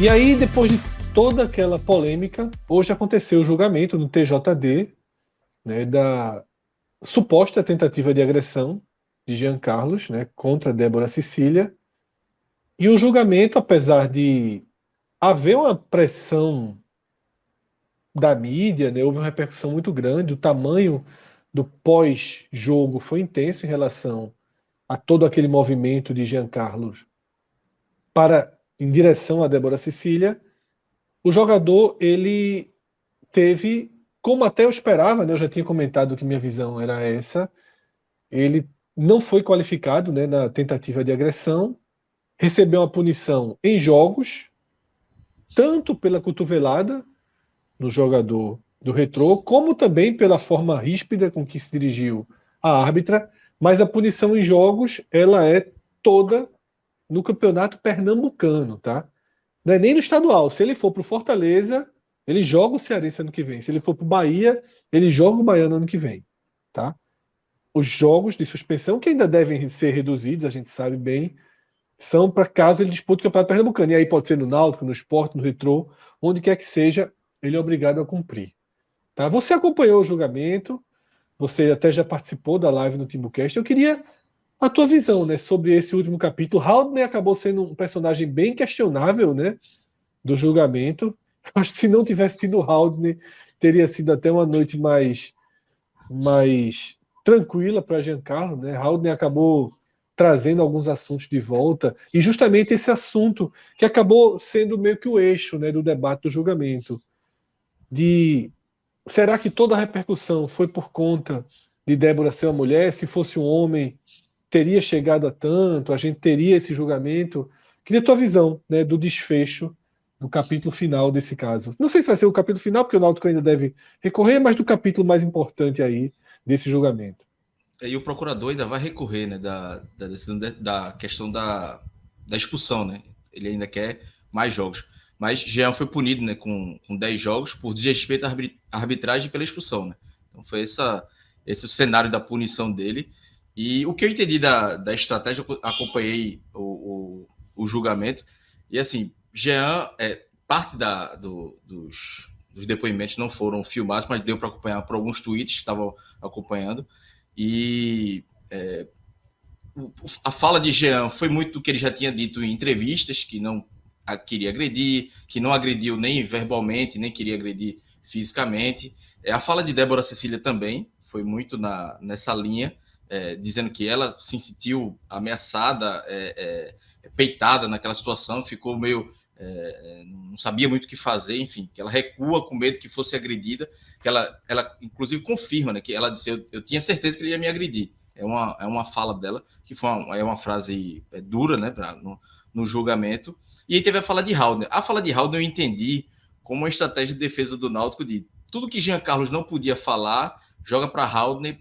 E aí, depois de toda aquela polêmica, hoje aconteceu o julgamento no TJD, né, da suposta tentativa de agressão de Jean Carlos, né, contra Débora Cecília. E o julgamento, apesar de haver uma pressão da mídia, né, houve uma repercussão muito grande, o tamanho do pós-jogo foi intenso em relação a todo aquele movimento de Jean Carlos em direção a Débora Cecília. O jogador, ele teve, como até eu esperava, né, eu já tinha comentado que minha visão era essa, ele não foi qualificado, né, na tentativa de agressão, recebeu uma punição em jogos, tanto pela cotovelada no jogador do Retrô, como também pela forma ríspida com que se dirigiu a árbitra, mas a punição em jogos, ela é toda no campeonato pernambucano, tá? Não é nem no estadual. Se ele for para o Fortaleza, ele joga o Cearense ano que vem. Se ele for para o Bahia, ele joga o Baiano ano que vem, tá? Os jogos de suspensão, que ainda devem ser reduzidos, a gente sabe bem, são para caso ele dispute o Campeonato Pernambucano. E aí pode ser no Náutico, no Sport, no Retrô, onde quer que seja, ele é obrigado a cumprir. Tá? Você acompanhou o julgamento, você até já participou da live no Timbucast. Eu queria a tua visão, né, sobre esse último capítulo. Haldner acabou sendo um personagem bem questionável, né, do julgamento. Acho que se não tivesse tido o Haldner, teria sido até uma noite mais tranquila para Giancarlo, né? Haldner acabou trazendo alguns assuntos de volta, e justamente esse assunto que acabou sendo meio que o eixo, né, do debate do julgamento, de será que toda a repercussão foi por conta de Débora ser uma mulher? Se fosse um homem, teria chegado a tanto? A gente teria esse julgamento? Queria a tua visão, né, do desfecho do capítulo final desse caso. Não sei se vai ser o capítulo final, porque o Náutico ainda deve recorrer, mas do capítulo mais importante aí desse julgamento. E o procurador ainda vai recorrer, né, da decisão da questão da expulsão, né? Ele ainda quer mais jogos. Mas Jean foi punido, né, com 10 jogos por desrespeito à arbitragem pela expulsão, né? Então foi esse o cenário da punição dele. E o que eu entendi da estratégia, eu acompanhei o julgamento. E assim, Jean, parte dos depoimentos não foram filmados, mas deu para acompanhar por alguns tweets que estavam acompanhando. E a fala de Jean foi muito do que ele já tinha dito em entrevistas, que não queria agredir, que não agrediu nem verbalmente, nem queria agredir fisicamente. A fala de Débora Cecília também foi muito nessa linha, dizendo que ela se sentiu ameaçada, peitada naquela situação, ficou meio... não sabia muito o que fazer, enfim, que ela recua com medo que fosse agredida, que ela inclusive confirma, né, que ela disse, eu tinha certeza que ele ia me agredir. É uma fala dela, que foi uma frase dura, né, no julgamento. E aí teve a fala de Haldner. A fala de Haldner eu entendi como uma estratégia de defesa do Náutico, de tudo que Jean Carlos não podia falar, joga para Haldner,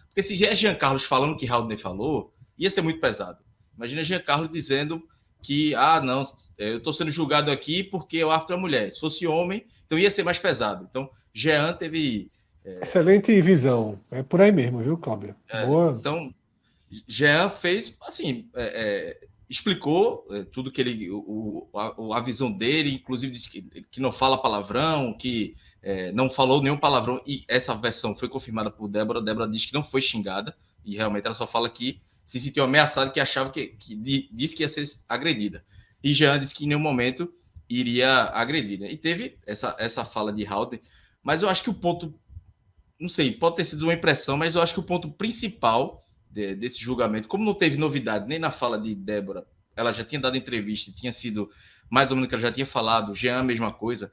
porque se é Jean Carlos falando o que Haldner falou, ia ser muito pesado. Imagina Jean Carlos dizendo que, não, eu estou sendo julgado aqui porque o árbitro é mulher. Se fosse homem, então ia ser mais pesado. Então, Jean teve... Excelente visão. É por aí mesmo, viu, Cláudio? Boa. Então, Jean fez, assim, explicou tudo que ele... a visão dele, inclusive disse que não fala palavrão, que não falou nenhum palavrão, e essa versão foi confirmada por Débora. Débora disse que não foi xingada, e realmente ela só fala que se sentiu ameaçada, que achava que disse que ia ser agredida. E Jean disse que em nenhum momento iria agredir, né? E teve essa fala de Haldner, mas eu acho que o ponto, não sei, pode ter sido uma impressão, mas eu acho que o ponto principal desse julgamento, como não teve novidade nem na fala de Débora, ela já tinha dado entrevista, tinha sido mais ou menos o que ela já tinha falado, Jean a mesma coisa.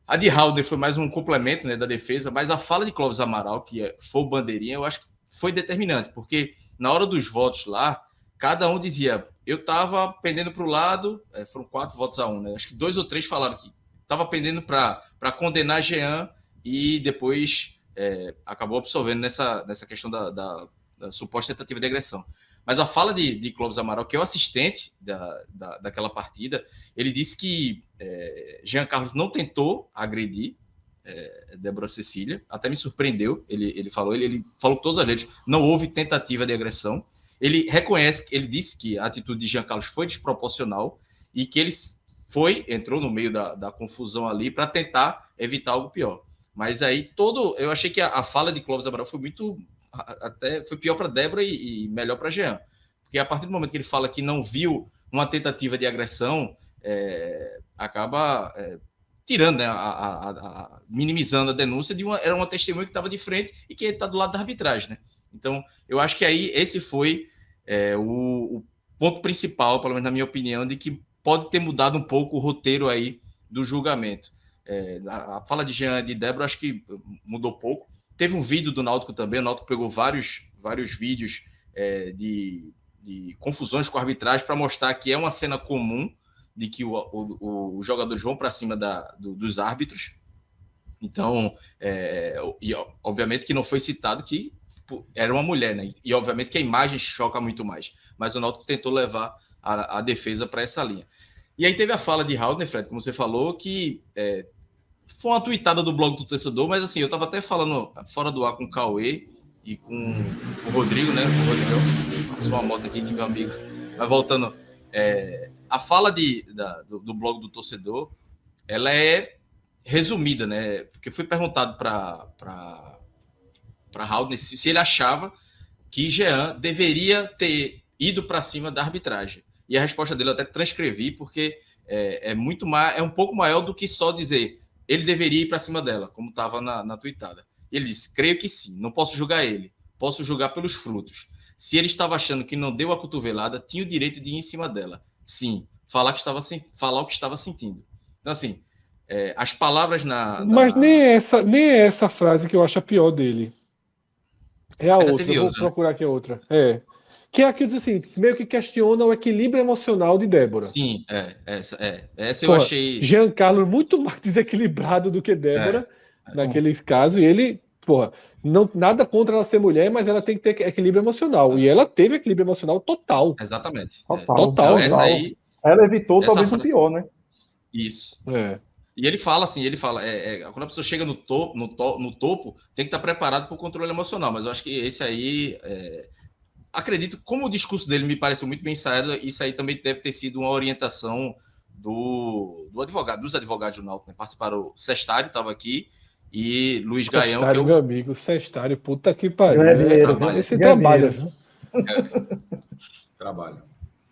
A de Haldner foi mais um complemento, né, da defesa, mas a fala de Clóvis Amaral, que foi o bandeirinha, eu acho que foi determinante, porque na hora dos votos lá, cada um dizia, eu estava pendendo para o lado, foram 4 votos a 1, né? Acho que 2 ou 3 falaram que estava pendendo para condenar Jean, e depois acabou absolvendo nessa questão da suposta tentativa de agressão. Mas a fala de Clóvis Amaral, que é o assistente daquela partida, ele disse que Jean Carlos não tentou agredir Débora Cecília, até me surpreendeu, ele falou todas as letras, não houve tentativa de agressão. Ele reconhece, ele disse que a atitude de Jean Carlos foi desproporcional e que ele entrou no meio da confusão ali para tentar evitar algo pior. Mas aí eu achei que a fala de Clóvis Amaral foi foi pior para Débora e melhor para Jean. Porque a partir do momento que ele fala que não viu uma tentativa de agressão, acaba tirando, né, minimizando a denúncia era uma testemunha que estava de frente e que está do lado da arbitragem, né? Então, eu acho que aí esse foi o ponto principal, pelo menos na minha opinião, de que pode ter mudado um pouco o roteiro aí do julgamento. A fala de Jean e de Débora, acho que mudou pouco. Teve um vídeo do Náutico também, o Náutico pegou vários vídeos de confusões com a arbitragem para mostrar que é uma cena comum de que os jogadores vão para cima dos árbitros. Então, e obviamente que não foi citado que era uma mulher, né? E obviamente que a imagem choca muito mais. Mas o Náutico tentou levar a defesa para essa linha. E aí teve a fala de Haldner, Fred, como você falou, que foi uma tuitada do blog do torcedor, mas assim, eu estava até falando fora do ar com o Cauê e com o Rodrigo, né? O Rodrigo passou uma moto aqui, que meu amigo. Mas voltando, a fala do blog do torcedor, ela é resumida, né? Porque foi perguntado para Haldner se ele achava que Jean deveria ter ido para cima da arbitragem. E a resposta dele eu até transcrevi, porque é um pouco maior do que só dizer ele deveria ir para cima dela, como estava na tuitada. Ele disse, creio que sim, não posso julgar ele, posso julgar pelos frutos. Se ele estava achando que não deu a cotovelada, tinha o direito de ir em cima dela. Sim, falar o que estava sentindo. Então, assim, as palavras Mas nem essa frase que eu acho a pior dele. É a outra, vou procurar aqui a outra. Que é aquilo assim, meio que questiona o equilíbrio emocional de Débora. Sim, essa eu achei... Giancarlo muito mais desequilibrado do que Débora naqueles casos, e ele, nada contra ela ser mulher, mas ela tem que ter equilíbrio emocional, e ela teve equilíbrio emocional total. Exatamente. Total. Essa aí, ela evitou talvez o pior, né? Isso. E ele fala assim, quando a pessoa chega no topo, tem que estar preparado para o controle emocional, mas eu acho que esse aí... acredito, como o discurso dele me pareceu muito bem ensaiado, isso aí também deve ter sido uma orientação dos advogados do Náutico, né? Participaram, o Sestário estava aqui e Luiz Gaião. Sestário, meu amigo, Sestário, puta que pariu. Esse trabalha. Trabalha.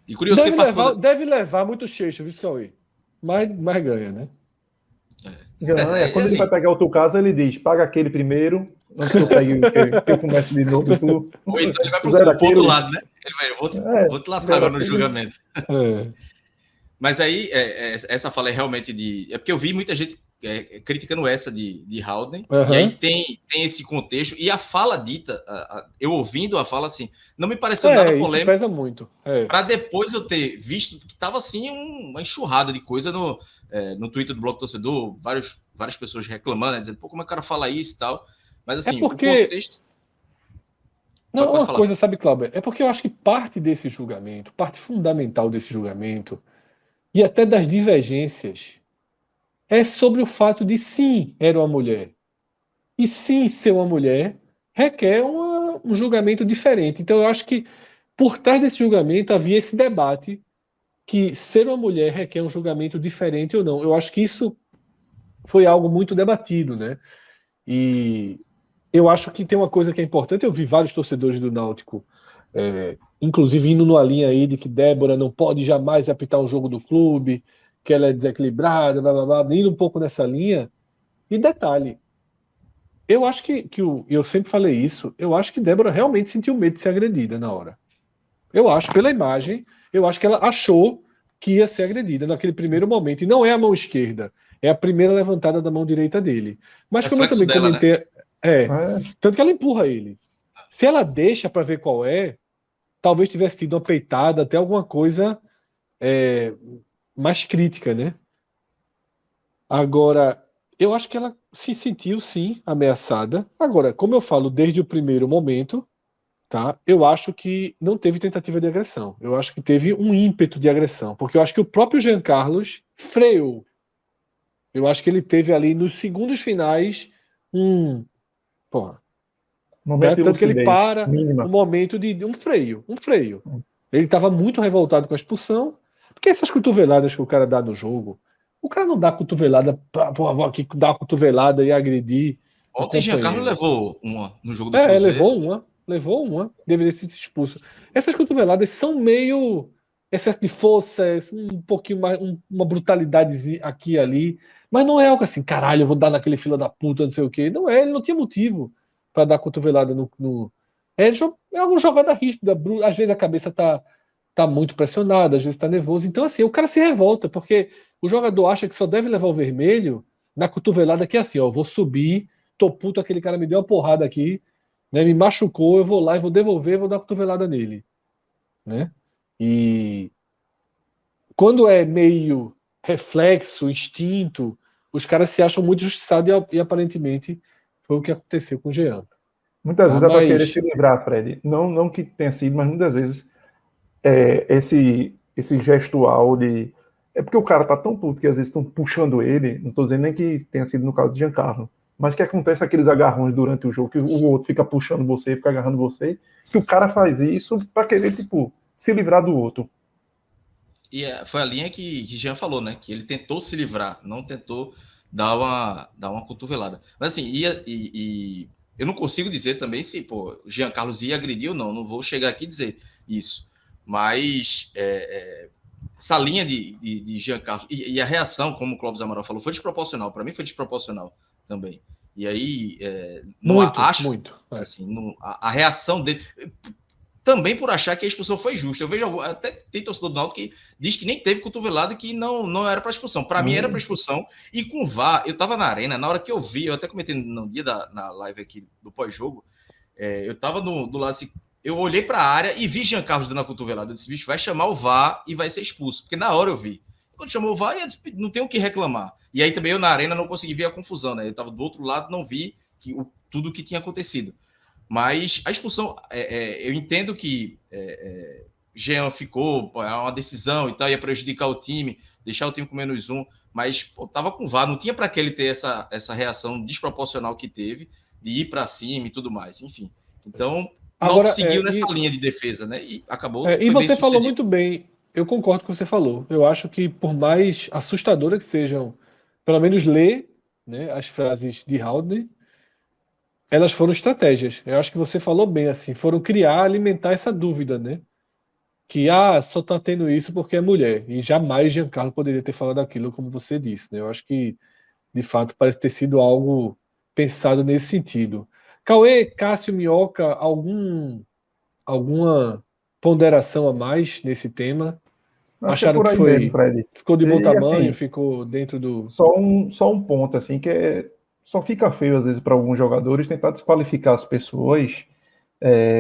E curioso que ele deve levar muito cheixo, viu, Cauê? Mas ganha, né? Ganha. Quando ele vai pegar outro caso, ele diz, paga aquele primeiro, antes que eu pegue, que eu comece de novo. Ou então ele vai pro outro lado, né? Ele vai, vou te lascar agora no julgamento. Mas aí, essa fala é realmente é porque eu vi muita gente criticando essa de Haldner, e aí tem esse contexto, e a fala dita, eu ouvindo a fala assim, não me pareceu nada polêmico. Isso pesa muito. Para depois eu ter visto que estava assim uma enxurrada de coisa no Twitter do Bloco Torcedor, várias pessoas reclamando, dizendo, como é que o cara fala isso e tal. Mas assim, porque... o contexto... Não, uma coisa, sabe, Cláudio? É porque eu acho que parte desse julgamento, parte fundamental desse julgamento, e até das divergências, é sobre o fato de sim, era uma mulher. E sim, ser uma mulher requer um julgamento diferente. Então eu acho que por trás desse julgamento havia esse debate que ser uma mulher requer um julgamento diferente ou não. Eu acho que isso foi algo muito debatido, né? E eu acho que tem uma coisa que é importante. Eu vi vários torcedores do Náutico, inclusive indo numa linha aí de que Débora não pode jamais apitar um jogo do clube, que ela é desequilibrada, blá, blá, blá, indo um pouco nessa linha. E detalhe, eu acho eu sempre falei isso, eu acho que Débora realmente sentiu medo de ser agredida na hora. Eu acho, pela imagem, eu acho que ela achou que ia ser agredida naquele primeiro momento. E não é a mão esquerda, é a primeira levantada da mão direita dele. Mas como eu também comentei... Né? Tanto que ela empurra ele. Se ela deixa para ver qual talvez tivesse tido uma peitada, até alguma coisa mais crítica, né? Agora, eu acho que ela se sentiu, sim, ameaçada. Agora, como eu falo desde o primeiro momento, tá? Eu acho que não teve tentativa de agressão. Eu acho que teve um ímpeto de agressão, porque eu acho que o próprio Jean Carlos freou. Eu acho que ele teve ali nos segundos finais tanto que ele para um momento de um freio. Ele estava muito revoltado com a expulsão, porque essas cotoveladas que o cara dá no jogo, O cara não dá cotovelada, vou aqui dar uma cotovelada e agredir. Ontem Giancarlo levou uma no jogo do Cruzeiro. Levou uma, deveria ser expulso. Essas cotoveladas são meio excesso de força, um pouquinho mais, uma brutalidade aqui e ali, mas não é algo assim, caralho, eu vou dar naquele fila da puta, não sei o quê. Não é, ele não tinha motivo para dar cotovelada no... É uma jogada ríspida, às vezes a cabeça tá muito pressionada, às vezes tá nervoso. Então, assim, o cara se revolta, porque o jogador acha que só deve levar o vermelho na cotovelada que é assim, ó, vou subir, tô puto, aquele cara me deu uma porrada aqui, né, me machucou, eu vou lá e vou devolver, vou dar uma cotovelada nele, né? E quando é meio reflexo, instinto, os caras se acham muito justiçados e aparentemente foi o que aconteceu com o Jean. Muitas vezes é para querer se livrar, Fred. Não que tenha sido, mas muitas vezes esse gestual de... É porque o cara tá tão puto que às vezes estão puxando ele, não tô dizendo nem que tenha sido no caso de Giancarlo, mas que acontece aqueles agarrões durante o jogo, que o outro fica puxando você, fica agarrando você, que o cara faz isso para querer, tipo, se livrar do outro. E foi a linha que Jean falou, né? Que ele tentou se livrar, não tentou dar uma cotovelada. Mas assim, eu não consigo dizer também se o Jean Carlos ia agredir ou não. Não vou chegar aqui e dizer isso. Mas essa linha de Jean Carlos e a reação, como o Clóvis Amaral falou, foi desproporcional. Para mim foi desproporcional também. E aí, muito. Assim, a reação dele... Também por achar que a expulsão foi justa. Eu vejo até tem torcedor do Náutico que diz que nem teve cotovelada e que não era para expulsão. Para mim era para expulsão. E com o VAR, eu estava na arena, na hora que eu vi, eu até comentei no dia na live aqui do pós-jogo, eu estava do lado assim, eu olhei para a área e vi Jean Carlos dando a cotovelada. Eu disse, bicho, vai chamar o VAR e vai ser expulso. Porque na hora eu vi. Quando chamou o VAR, eu disse, não tem o que reclamar. E aí também eu na arena não consegui ver a confusão, né? Eu estava do outro lado, não vi tudo o que tinha acontecido. Mas a expulsão, eu entendo que Jean ficou, é uma decisão e tal, ia prejudicar o time, deixar o time com -1, mas tava com VAR, não tinha para que ele ter essa reação desproporcional que teve, de ir para cima e tudo mais, enfim. Então, não seguiu nessa linha de defesa, né? E acabou. E você falou muito bem, eu concordo com o que você falou. Eu acho que, por mais assustadora que sejam, pelo menos ler, né, as frases de Haldane, elas foram estratégias. Eu acho que você falou bem, assim, foram alimentar essa dúvida, né? Que só tá tendo isso porque é mulher. E jamais Giancarlo poderia ter falado aquilo, como você disse, né? Eu acho que, de fato, parece ter sido algo pensado nesse sentido. Cauê, Cássio, Minhoca, alguma ponderação a mais nesse tema? Acharam que foi mesmo, Fred. Ficou de bom tamanho, assim, ficou dentro do... Só um ponto, assim, que só fica feio, às vezes, para alguns jogadores tentar desqualificar as pessoas,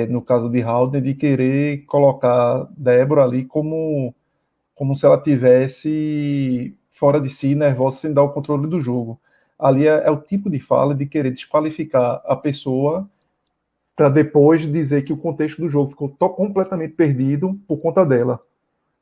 no caso de Haldane, de querer colocar Débora ali como se ela tivesse fora de si, nervosa, sem dar o controle do jogo. Ali é o tipo de fala de querer desqualificar a pessoa para depois dizer que o contexto do jogo ficou completamente perdido por conta dela,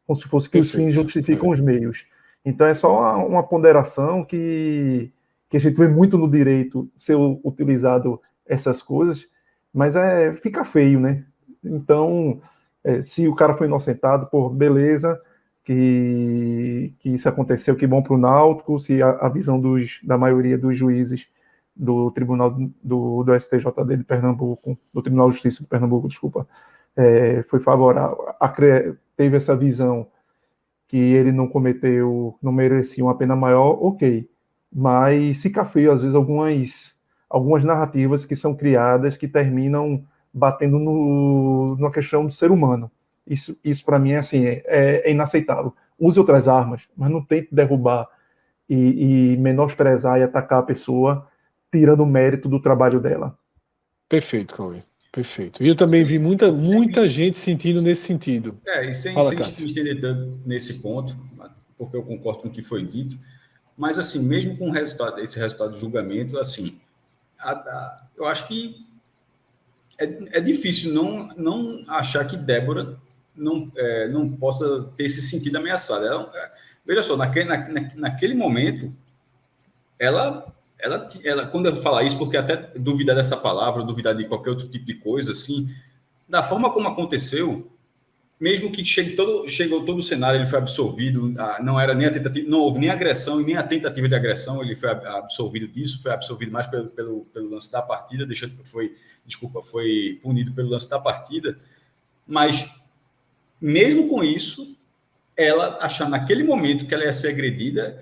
como se fosse que os fins justificam os meios. Então é só uma ponderação que a gente vê muito no direito ser utilizado essas coisas, mas fica feio, né? Então, se o cara foi inocentado, beleza, que isso aconteceu, que bom para o Náutico, se a visão da maioria dos juízes do Tribunal do STJD de Pernambuco, do Tribunal de Justiça de Pernambuco, desculpa, foi favorável, teve essa visão que ele não merecia uma pena maior, ok. Mas fica feio, às vezes, algumas narrativas que são criadas que terminam batendo numa questão do ser humano. Isso para mim, assim, é inaceitável. Use outras armas, mas não tente derrubar e menosprezar e atacar a pessoa, tirando o mérito do trabalho dela. Perfeito, Cauê. Perfeito. E eu também vi muita gente sentindo nesse sentido. E sem estender tanto nesse ponto, porque eu concordo com o que foi dito, mas assim, mesmo com esse resultado do julgamento, assim, eu acho que é difícil não achar que Débora não possa ter se sentido ameaçada. Veja só, naquele momento, ela, quando eu falar isso, porque até duvidar dessa palavra, duvidar de qualquer outro tipo de coisa, assim, da forma como aconteceu, mesmo que chegou todo o cenário, ele foi absolvido, não era nem a tentativa, não houve nem agressão e nem a tentativa de agressão, ele foi absolvido disso, foi absolvido mais pelo lance da partida, foi punido pelo lance da partida, mas mesmo com isso, ela achar naquele momento que ela ia ser agredida,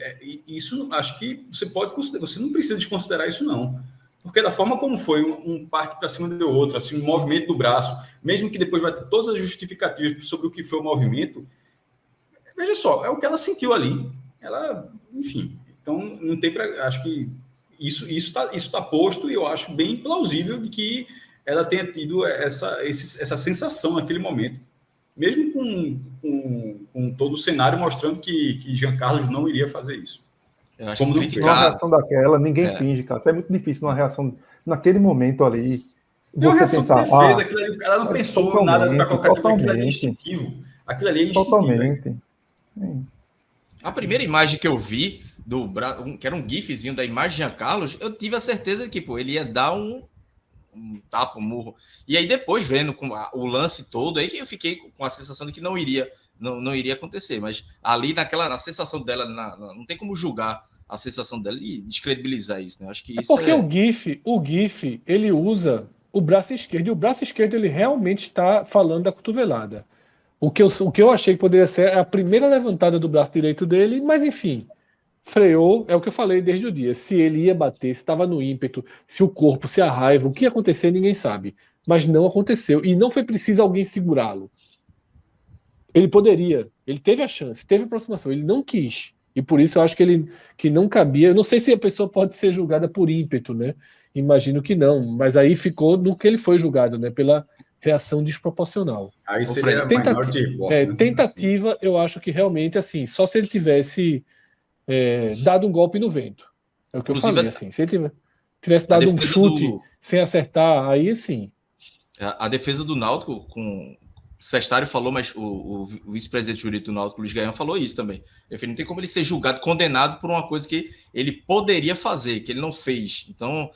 isso acho que você não precisa desconsiderar isso não. Porque da forma como foi, um parte para cima do outro, assim, um movimento do braço, mesmo que depois vai ter todas as justificativas sobre o que foi o movimento, veja só, é o que ela sentiu ali. Ela, enfim, então não tem para. Acho que isso tá posto e eu acho bem plausível de que ela tenha tido essa sensação naquele momento. Mesmo com todo o cenário mostrando que Jean Carlos não iria fazer isso. Eu acho Como que não ele fez. Uma ficar... reação daquela, ninguém finge, cara. Isso é muito difícil numa reação naquele momento ali. É uma Você reação pensar, de defesa, aquilo ali, ela não pensou em nada para colocar aquilo ali é instintivo. Aquilo ali é instintivo. Totalmente. A primeira imagem que eu vi, que era um gifzinho da imagem de Jean Carlos, eu tive a certeza de que ele ia dar um tapa, um murro. E aí depois, vendo o lance todo, aí que eu fiquei com a sensação de que não iria acontecer. Mas ali na sensação dela, não tem como julgar a sensação dela e descredibilizar isso, né? Acho que isso porque o GIF, ele usa o braço esquerdo, e o braço esquerdo ele realmente está falando da cotovelada. O que eu achei que poderia ser a primeira levantada do braço direito dele, mas enfim, freou, é o que eu falei desde o dia. Se ele ia bater, se estava no ímpeto, se o corpo, se a raiva, o que ia acontecer, ninguém sabe. Mas não aconteceu, e não foi preciso alguém segurá-lo. Ele teve a chance, teve a aproximação, ele não quis. E por isso eu acho que não cabia. Eu não sei se a pessoa pode ser julgada por ímpeto, né? Imagino que não, mas aí ficou no que ele foi julgado, né? Pela reação desproporcional. Aí seria Minority Report, né? Tentativa, eu acho que realmente, assim, só se ele tivesse dado um golpe no vento. É o que eu falei, assim. Se ele tivesse dado um chute sem acertar, aí sim. A defesa do Náutico, com o Sestário falou, mas o vice-presidente jurídico do Náutico, Luiz Gaian, falou isso também. Ele não tem como ele ser julgado, condenado por uma coisa que ele poderia fazer, que ele não fez. Então,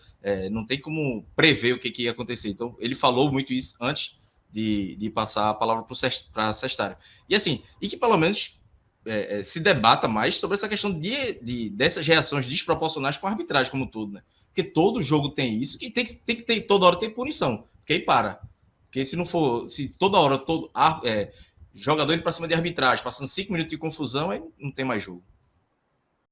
não tem como prever o que ia acontecer. Então, ele falou muito isso antes de passar a palavra para Sestário. E assim, que pelo menos se debata mais sobre essa questão dessas reações desproporcionais com a arbitragem como um todo, né? Porque todo jogo tem isso e tem que ter, toda hora tem punição, porque aí para. Porque se não for, se toda hora jogador indo para cima de arbitragem, passando 5 minutos de confusão, aí não tem mais jogo.